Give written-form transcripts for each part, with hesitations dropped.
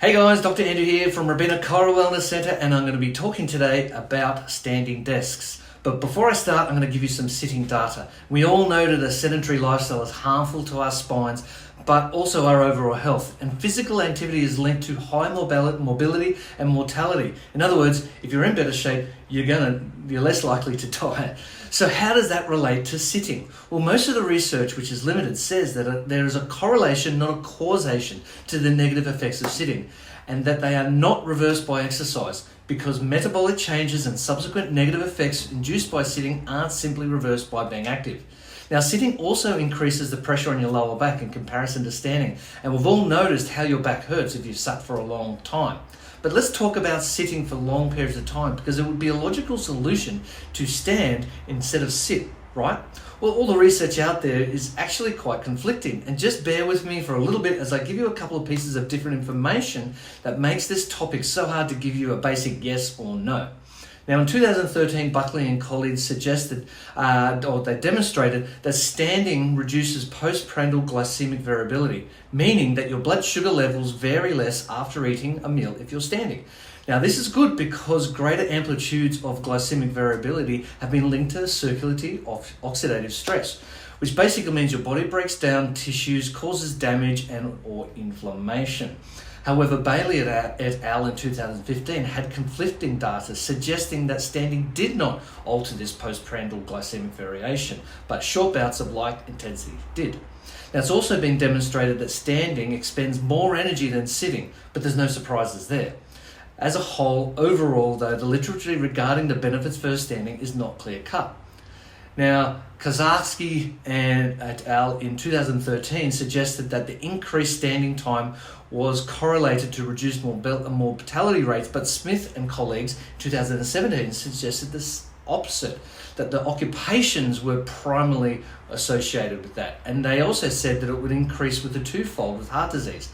Hey guys, Dr. Andrew here from Robina Chiro Wellness Centre, and I'm going to be talking today about standing desks. But before I start, I'm going to give you some sitting data. We all know that a sedentary lifestyle is harmful to our spines, but also our overall health. And physical activity is linked to high mobility and mortality. In other words, if you're in better shape, you're less likely to die. So how does that relate to sitting? Well, most of the research, which is limited, says that there is a correlation, not a causation, to the negative effects of sitting, and that they are not reversed by exercise, because metabolic changes and subsequent negative effects induced by sitting aren't simply reversed by being active. Now, sitting also increases the pressure on your lower back in comparison to standing, and we've all noticed how your back hurts if you've sat for a long time. But let's talk about sitting for long periods of time, because it would be a logical solution to stand instead of sit, right? Well, all the research out there is actually quite conflicting, and just bear with me for a little bit as I give you a couple of pieces of different information that makes this topic so hard to give you a basic yes or no. Now, in 2013, Buckley and colleagues suggested, or they demonstrated, that standing reduces postprandial glycemic variability, meaning that your blood sugar levels vary less after eating a meal if you're standing. Now, this is good because greater amplitudes of glycemic variability have been linked to circulatory oxidative stress, which basically means your body breaks down tissues, causes damage or inflammation. However, Bailey et al. In 2015 had conflicting data suggesting that standing did not alter this postprandial glycemic variation, but short bouts of light intensity did. Now, it's also been demonstrated that standing expends more energy than sitting, but there's no surprises there. As a whole, overall, though, the literature regarding the benefits for standing is not clear-cut. Now, Kazarsky and et al. In 2013 suggested that the increased standing time was correlated to reduced mortality rates, but Smith and colleagues in 2017 suggested this opposite, that the occupations were primarily associated with that. And they also said that it would increase with the twofold with heart disease.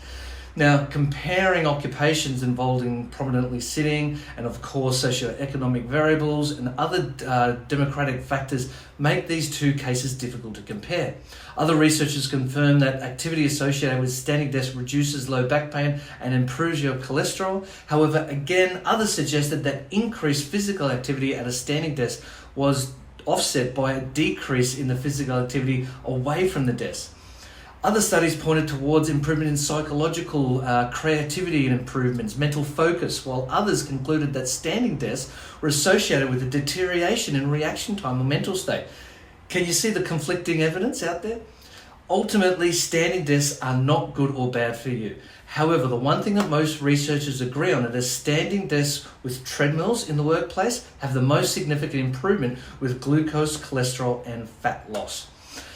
Now, comparing occupations involving prominently sitting and, of course, socioeconomic variables and other demographic factors make these two cases difficult to compare. Other researchers confirm that activity associated with standing desks reduces low back pain and improves your cholesterol. However, again, others suggested that increased physical activity at a standing desk was offset by a decrease in the physical activity away from the desk. Other studies pointed towards improvement in psychological creativity and improvements, mental focus, while others concluded that standing desks were associated with a deterioration in reaction time or mental state. Can you see the conflicting evidence out there? Ultimately, standing desks are not good or bad for you. However, the one thing that most researchers agree on is standing desks with treadmills in the workplace have the most significant improvement with glucose, cholesterol, and fat loss.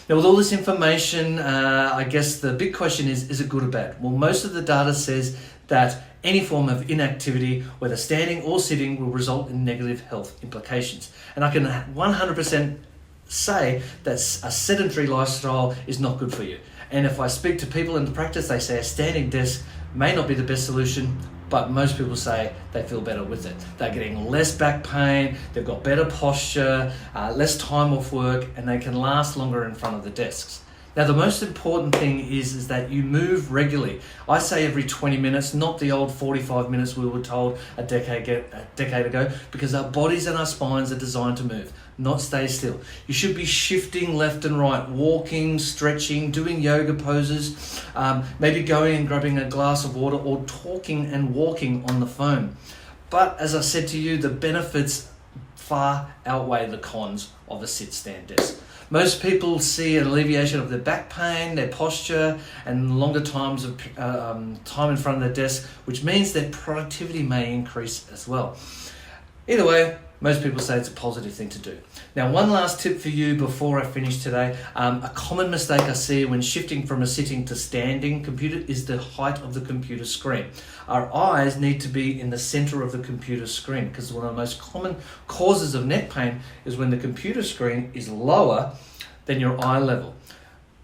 Now, with all this information, I guess the big question is it good or bad? Well, most of the data says that any form of inactivity, whether standing or sitting, will result in negative health implications. And I can 100% say that a sedentary lifestyle is not good for you. And if I speak to people in the practice, they say a standing desk may not be the best solution, but most people say they feel better with it. They're getting less back pain, they've got better posture, less time off work, and they can last longer in front of the desks. Now, the most important thing is that you move regularly. I say every 20 minutes, not the old 45 minutes we were told a decade ago, because our bodies and our spines are designed to move, not stay still. You should be shifting left and right, walking, stretching, doing yoga poses, maybe going and grabbing a glass of water, or talking and walking on the phone. But as I said to you, the benefits far outweigh the cons of a sit-stand desk. Most people see an alleviation of their back pain, their posture, and longer times of time in front of their desk, which means their productivity may increase as well. Either way, most people say it's a positive thing to do. Now, one last tip for you before I finish today. A common mistake I see when shifting from a sitting to standing computer is the height of the computer screen. Our eyes need to be in the center of the computer screen, because one of the most common causes of neck pain is when the computer screen is lower than your eye level.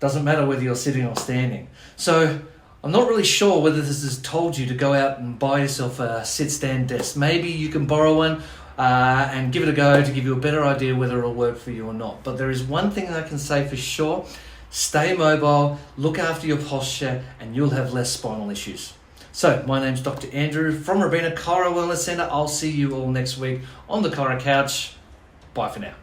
Doesn't matter whether you're sitting or standing. So I'm not really sure whether this has told you to go out and buy yourself a sit-stand desk. Maybe you can borrow one and give it a go to give you a better idea whether it'll work for you or not. But there is one thing I can say for sure: stay mobile, look after your posture, and you'll have less spinal issues. So, my name's Dr. Andrew from Robina Chiro Wellness Centre. I'll see you all next week on the Chiro Couch. Bye for now.